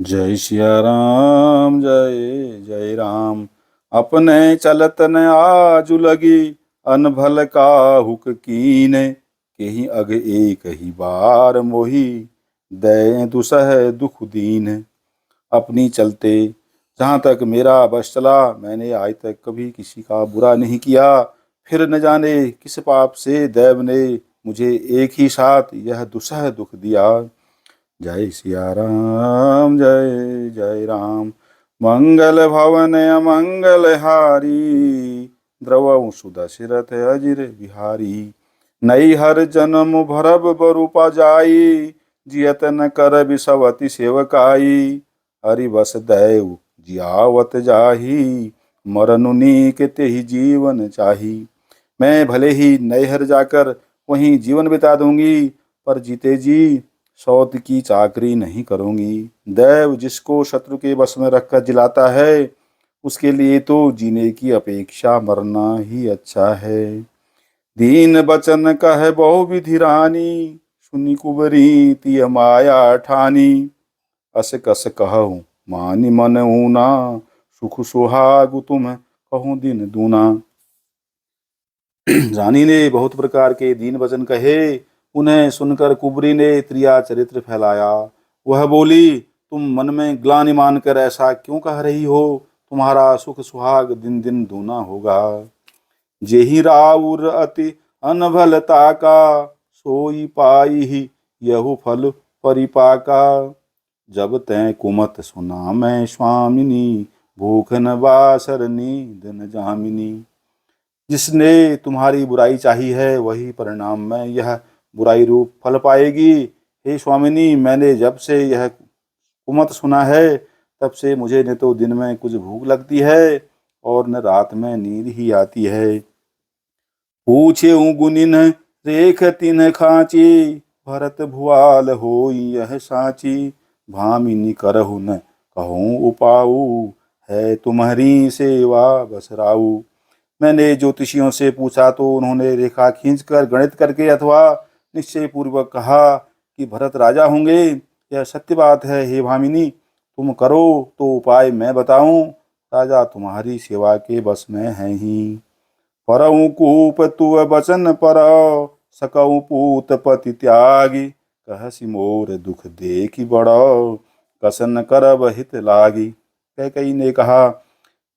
जय सिया राम जय जय राम। अपने चलत न आजु लगी, अनभल काहुक कीने। केहि अग एक ही बार मोहि, दय दुसह दुख दीन। अपनी चलते जहाँ तक मेरा बस चला, मैंने आज तक कभी किसी का बुरा नहीं किया। फिर न जाने किस पाप से दैव ने मुझे एक ही साथ यह दुसह दुख दिया। जय सिया राम जय जय राम। मंगल भवन अमंगल हारी, द्रवहु सुदशरथ अजिर बिहारी। नई हर जन्म भरब बरूपा जाई, जियत न कर बिसवती सेवकाई। हरि बस दैव जियावत जाही, मरनुनी के तेहि जीवन चाही। मैं भले ही नैहर जाकर वहीं जीवन बिता दूंगी, पर जीते जी सौत की चाकरी नहीं करूंगी। दैव जिसको शत्रु के बस में रखकर जिलाता है, उसके लिए तो जीने की अपेक्षा मरना ही अच्छा है। दीन बचन कह बहु विधि रानी, सुनी कुबरी तिय माया ठानी। अस कस कहूँ मानि मन ऊना, सुख सुहाग तुम कहूँ दिन दूना। रानी ने बहुत प्रकार के दीन वचन कहे। उन्हें सुनकर कुबरी ने त्रिया चरित्र फैलाया। वह बोली, तुम मन में ग्लानि मानकर ऐसा क्यों कह रही हो? तुम्हारा सुख सुहाग दिन दिन दूना होगा। जेहि राउर अति अनभलता का, सोई पाई ही यहु फल परिपाका। जब तै कुमत सुना मैं स्वामिनी, भूख न बासर नींद न जामिनी। जिसने तुम्हारी बुराई चाही है, वही परिणाम में यह बुराई रूप फल पाएगी। हे स्वामिनी, मैंने जब से यह कुमत सुना है, तब से मुझे न तो दिन में कुछ भूख लगती है और न रात में नींद ही आती है। पूछे गुनिन रेख तिन खाची, भरत भुआल होई यह साची। भामिनी करहु न कहूँ उपाऊ, है तुम्हारी सेवा बसराऊ। मैंने ज्योतिषियों से पूछा तो उन्होंने रेखा खींचकर गणित करके अथवा निश्चय पूर्वक कहा कि भरत राजा होंगे। यह सत्य बात है। हे भामिनी, तुम करो तो उपाय मैं बताऊं। राजा तुम्हारी सेवा के बस में है ही। परऊ कूप तुअ बचन पर, सकऊ पूत पति त्यागी। कहसी मोर दुख देखी बड़ो, कसन करब हित लागी। कैकेयी ने कहा,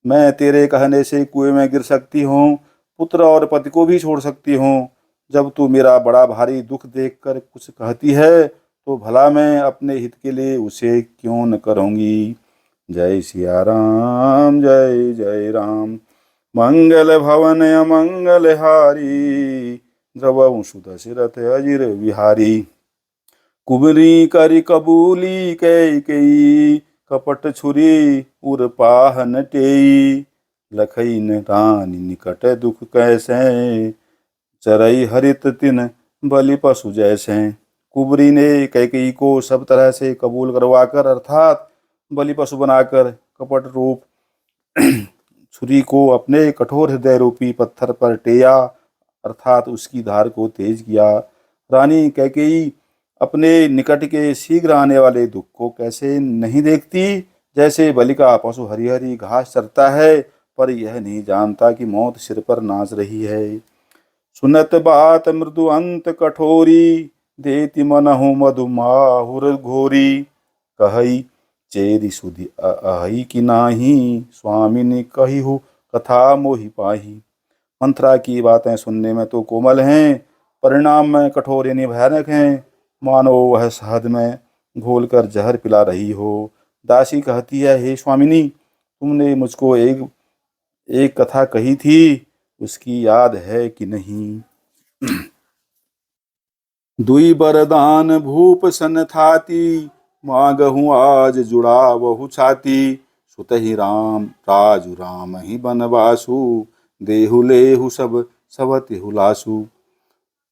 मैं तेरे कहने से कुएं में गिर सकती हूँ, पुत्र और पति को भी छोड़ सकती हूँ। जब तू मेरा बड़ा भारी दुख देखकर कुछ कहती है, तो भला मैं अपने हित के लिए उसे क्यों न करूँगी। जय सिया राम जय जय राम। मंगल भवन अमंगल हारी, द्रवहु सुदशरथ अजिर बिहारी। कुबरी करि कबूली कैकेयी, कपट छुरी उर पाहन टेई। लखई न रानी निकट दुख कैसे, चरई हरित तिन बलि पशु जैसे। कुबरी ने कैकेयी को सब तरह से कबूल करवाकर, अर्थात बलि पशु बनाकर, कपट रूप छुरी को अपने कठोर हृदय रूपी पत्थर पर टेया, अर्थात उसकी धार को तेज किया। रानी कैकेयी अपने निकट के शीघ्र आने वाले दुख को कैसे नहीं देखती। जैसे बलि का पशु हरी हरी घास चरता है, पर यह नहीं जानता कि मौत सिर पर नाच रही है। सुनत बात मृदु अंत कठोरी, देति मनहु मधु माहुर घोरी। कहई चेरी सुधि अहि कि नाही, स्वामिनी कहिहु कथा मोहि पाही। मंत्रा की बातें सुनने में तो कोमल हैं, परिणाम में कठोर यानी भयानक हैं। मानो वह शहद में घोलकर जहर पिला रही हो। दासी कहती है, हे स्वामिनी, तुमने मुझको एक एक कथा कही थी, उसकी याद है कि नहीं। दुई बरदान भूप सन थाती, मांगहूँ आज जुड़ावहु छाती। सुतहि राम राजु राम ही बनवासु, देहु लेहु सब सवति हुलासु।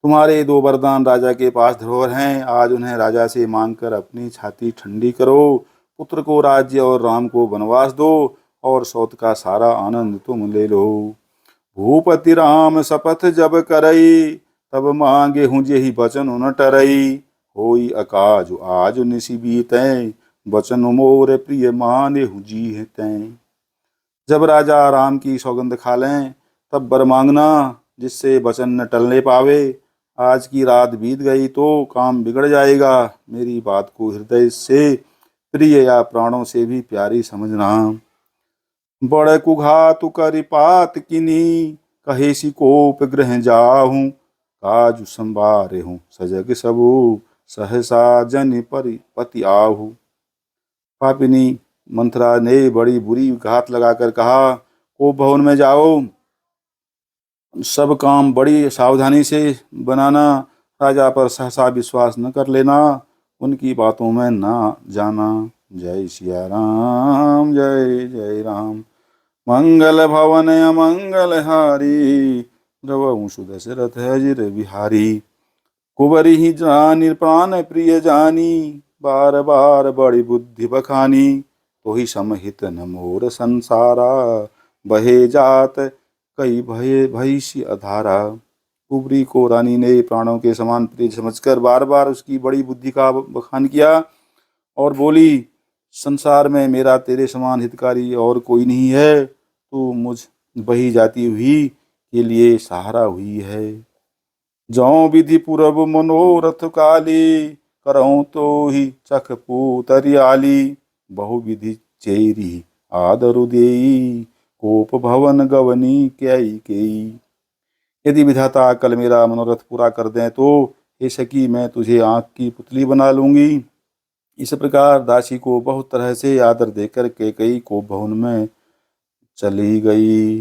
तुम्हारे दो वरदान राजा के पास धरोहर हैं, आज उन्हें राजा से मांगकर अपनी छाती ठंडी करो। पुत्र को राज्य और राम को वनवास दो, और सौत का सारा आनंद तुम ले लो। भूपति राम शपथ जब करई, तब मांगे हूँ जेहि बचन उन टरई। होई अकाजु आज निशि बीतै, वचन मोर प्रिय माने जी है तैं। जब राजा राम की सौगंध खा लें तब वर मांगना, जिससे वचन न टलने पावे। आज की रात बीत गई तो काम बिगड़ जाएगा। मेरी बात को हृदय से प्रिय या प्राणों से भी प्यारी समझना। बड़ कुघातु करि पात किनी, कहे सी कोप ग्रह जाहूं। काजु संबारे हूँ सजग सबू, सहसा जन पति आहू। पापिनी मंथरा ने बड़ी बुरी घात लगाकर कहा, कोप भवन में जाओ, सब काम बड़ी सावधानी से बनाना। राजा पर सहसा विश्वास न कर लेना, उनकी बातों में ना जाना। जय सिया राम, जय जय राम। मंगल भवन अमंगल हारी, द्रवहु सुदशरथ अजिर बिहारी। कुंवरी ही जानी प्राण प्रिय जानी, बार बार बड़ी बुद्धि बखानी। तो ही समहित न मोर संसारा, बहे जात कई भय भैसी अधारा। कुबरी को रानी ने प्राणों के समान प्रिय समझकर बार बार उसकी बड़ी बुद्धि का बखान किया और बोली, संसार में मेरा तेरे समान हितकारी और कोई नहीं है। तू मुझ बही जाती हुई के लिए सहारा हुई है। जौ विधि पूरब मनोरथ काली, करऊं तो ही चख पूतरियाली। बहु विधि चेरी आदरु देई, कोप भवन गवनी क्याई केई। यदि विधाता कल मेरा मनोरथ पूरा कर दें तो हे सखी मैं तुझे आँख की पुतली बना लूंगी। इस प्रकार दासी को बहुत तरह से आदर देकर कैकेयी कोप भवन में चली गई।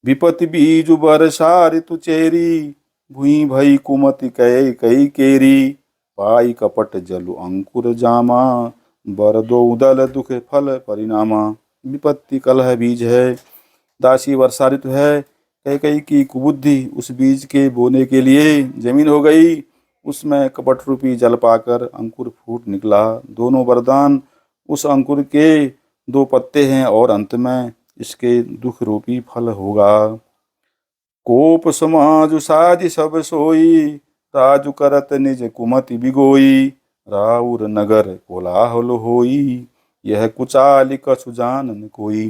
विपति बीजु बरसा ऋतु चेरी, भुई भई कुमति कई कई केरी। पाई कपट जलु अंकुर जामा, बर दो उदल दुख फल परिणामा। विपत्ति कलह बीज है, दासी वर्षा ऋतु है। कैकेयी की कुबुद्धि उस बीज के बोने के लिए जमीन हो गई। उसमें कपट रूपी जल पाकर अंकुर फूट निकला। दोनों वरदान उस अंकुर के दो पत्ते हैं और अंत में इसके दुख रूपी फल होगा। कोप समाजु साज सब सोई, राजु करत निज कुमति बिगोई। राउर नगर कोलाहल होई, यह कुचाल कछु जानन कोई।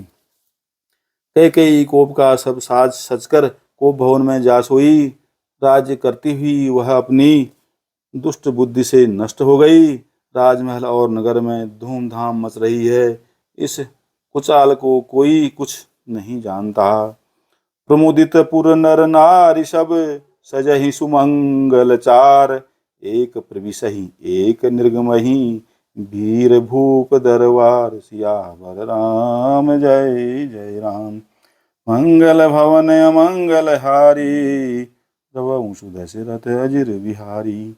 कैकेयी कोप का सब साज सजकर कोप भवन में जा सोई। राज्य करती हुई वह अपनी दुष्ट बुद्धि से नष्ट हो गई। राजमहल और नगर में धूमधाम मच रही है। इस कुचाल को कोई कुछ नहीं जानता। प्रमुदित पुर नर नारी सब, सजहि सुमंगल चार। एक प्रविशहि एक निर्गमहि, वीर भूप दरबार। सियावर राम, जय जय राम। मंगल भवन अमंगल हारी, द्रवहु सुदशरथ अजिर बिहारी।